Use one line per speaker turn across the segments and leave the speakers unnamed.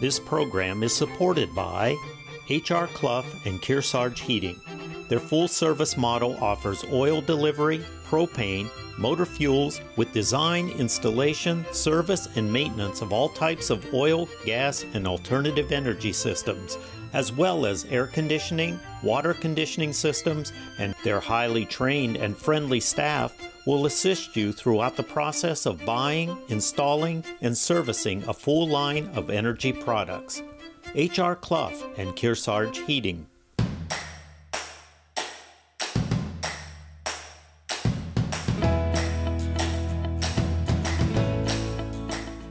This program is supported by H.R. Clough and Kearsarge Heating. Their full-service model offers oil delivery, propane, motor fuels with design, installation, service, and maintenance of all types of oil, gas, and alternative energy systems, as well as air conditioning, water conditioning systems, and their highly trained and friendly staff will assist you throughout the process of buying, installing, and servicing a full line of energy products. H.R. Clough and Kearsarge Heating.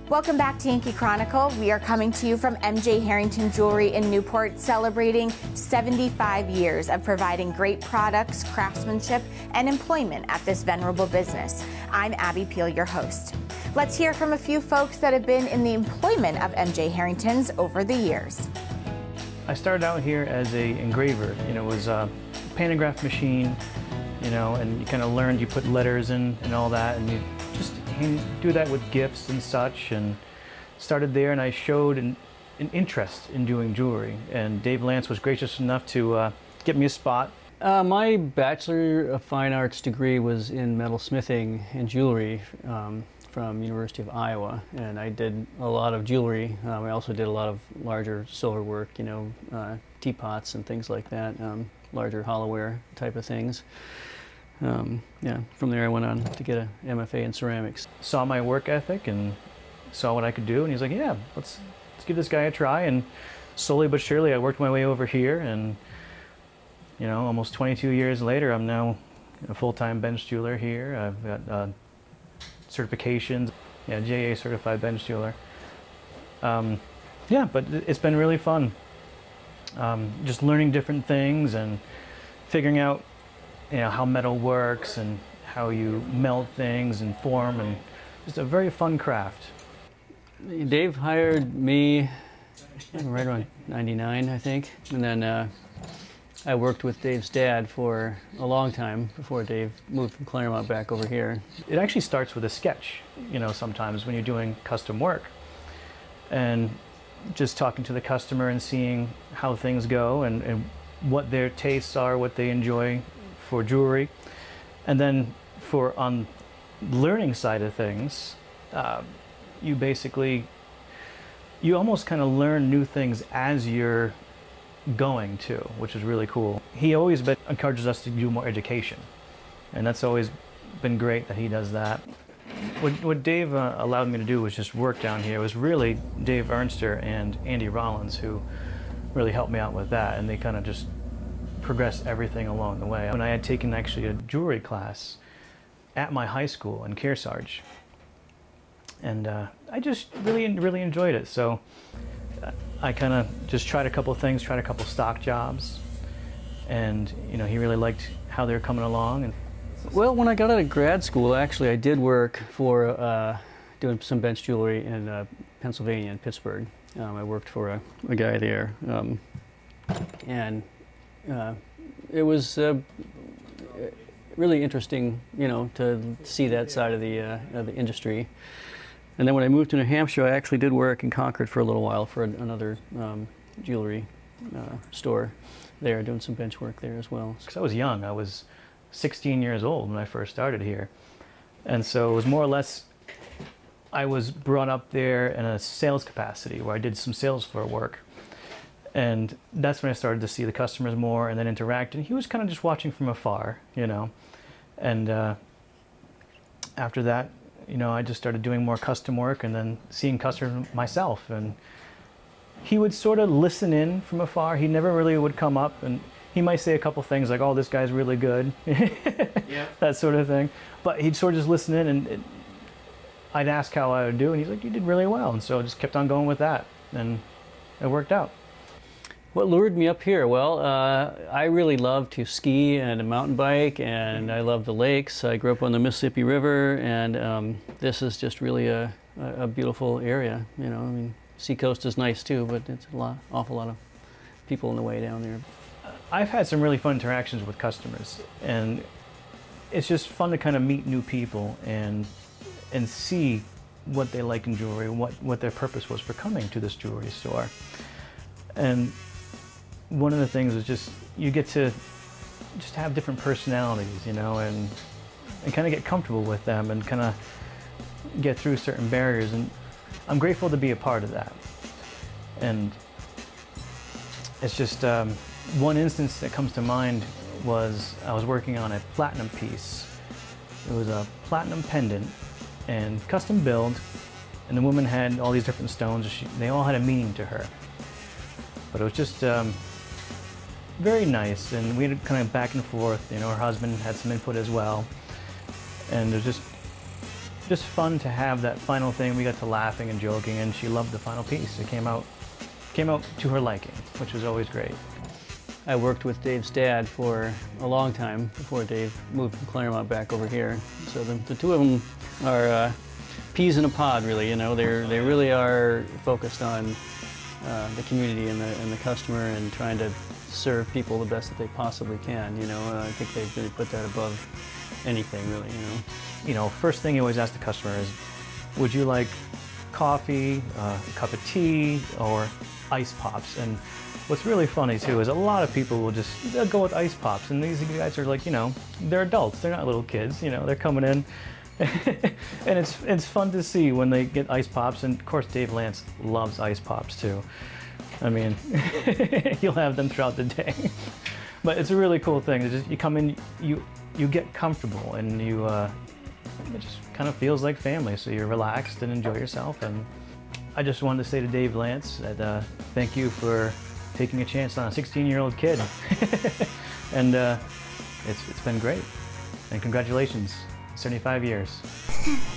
Welcome back to Yankee Chronicle. We are coming to you from MJ Harrington Jewelry in Newport, celebrating 75 years of providing great products, craftsmanship, and employment at this venerable business. I'm Abby Peel, your host. Let's hear from a few folks that have been in the employment of MJ Harrington's over the years.
I started out here as an engraver. It was a pantograph machine, and you kind of learned, you put letters in and all that, and you just do that with gifts and such, and started there, and I showed an interest in doing jewelry, and Dave Lance was gracious enough to get me a spot.
My Bachelor of Fine Arts degree was in metalsmithing and jewelry from University of Iowa, and I did a lot of jewelry. I also did a lot of larger silver work, teapots and things like that, larger hollowware type of things. Yeah, from there I went on to get a MFA in ceramics. Saw my work ethic and saw what I could do, and he's like, yeah, let's give this guy a try. And slowly but surely I worked my way over here, and almost 22 years later I'm now a full-time bench jeweler here. I've got certifications, JA certified bench jeweler. Yeah, but it's been really fun. Just learning different things and figuring out how metal works and how you melt things and form, and just a very fun craft. Dave hired me right around 99, I think, and then I worked with Dave's dad for a long time before Dave moved from Claremont back over here. It actually starts with a sketch, sometimes when you're doing custom work, and just talking to the customer and seeing how things go and what their tastes are, what they enjoy for jewelry. And then on learning side of things, you almost kind of learn new things as you're going to, which is really cool. He always encourages us to do more education, and that's always been great that he does that. What Dave allowed me to do was just work down here. It was really Dave Ernster and Andy Rollins who really helped me out with that, and they kind of just progressed everything along the way. When I had taken actually a jewelry class at my high school in Kearsarge, and I just really enjoyed it. So I kind of just tried a couple things, tried a couple stock jobs, and he really liked how they were coming along. And well, when I got out of grad school, actually I did work for doing some bench jewelry in Pennsylvania, in Pittsburgh. I worked for a guy there, and it was really interesting, to see that side of the industry. And then when I moved to New Hampshire, I actually did work in Concord for a little while for another jewelry store there, doing some bench work there as well. Because I was young. I was 16 years old when I first started here. And so it was more or less, I was brought up there in a sales capacity where I did some sales floor work. And that's when I started to see the customers more and then interact. And he was kind of just watching from afar, And after that, I just started doing more custom work and then seeing customers myself. And he would sort of listen in from afar. He never really would come up, and he might say a couple things like, oh, this guy's really good, yeah, that sort of thing. But he'd sort of just listen in, and I'd ask how I would do, and he's like, you did really well. And so I just kept on going with that, and it worked out. What lured me up here? Well, I really love to ski and mountain bike, and I love the lakes. I grew up on the Mississippi River, and this is just really a beautiful area. I mean, Seacoast is nice too, but it's awful lot of people in the way down there. I've had some really fun interactions with customers, and it's just fun to kind of meet new people and see
what they like in jewelry, what their purpose was for coming to this jewelry store. And one of the things is just, you get to just have different personalities, you know, and kind of get comfortable with them and kind of get through certain barriers. And I'm grateful to be a part of that. And it's just, one instance that comes to mind was I was working on a platinum piece. It was a platinum pendant and custom build, and the woman had all these different stones. They all had a meaning to her. But it was just very nice, and we had kind of back and forth. You know, her husband had some input as well, and it was just fun to have that final thing. We got to laughing and joking, and she loved the final piece. It came out to her liking, which was always great.
I worked with Dave's dad for a long time before Dave moved from Claremont back over here. So the two of them are peas in a pod, really. You know, they really are focused on the community and the customer and trying to serve people the best that they possibly can. You know, I think they've really put that above anything, really. You know.
You know, first thing you always ask the customer is, would you like coffee, a cup of tea, or ice pops? And what's really funny too is a lot of people they'll go with ice pops, and these guys are like, you know, they're adults, they're not little kids, you know, they're coming in. And it's fun to see when they get ice pops, and of course Dave Lance loves ice pops too. I mean, you'll have them throughout the day. But it's a really cool thing. It's just, you come in, you get comfortable, and it just kind of feels like family, so you're relaxed and enjoy yourself. And I just wanted to say to Dave Lance that thank you for taking a chance on a 16-year-old kid. And it's been great. And congratulations, 75 years.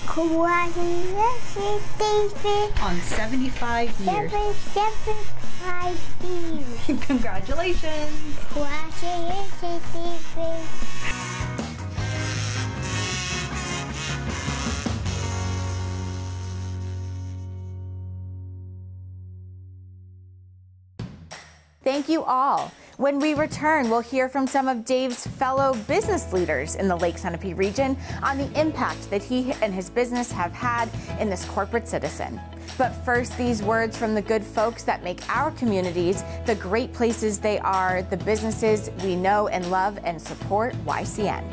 Congratulations, David.
On 75 years.
75 years.
Congratulations.
Congratulations, David.
Thank you all. When we return, we'll hear from some of Dave's fellow business leaders in the Lake Sunapee region on the impact that he and his business have had in this corporate citizen. But first, these words from the good folks that make our communities the great places they are, the businesses we know and love and support, YCN.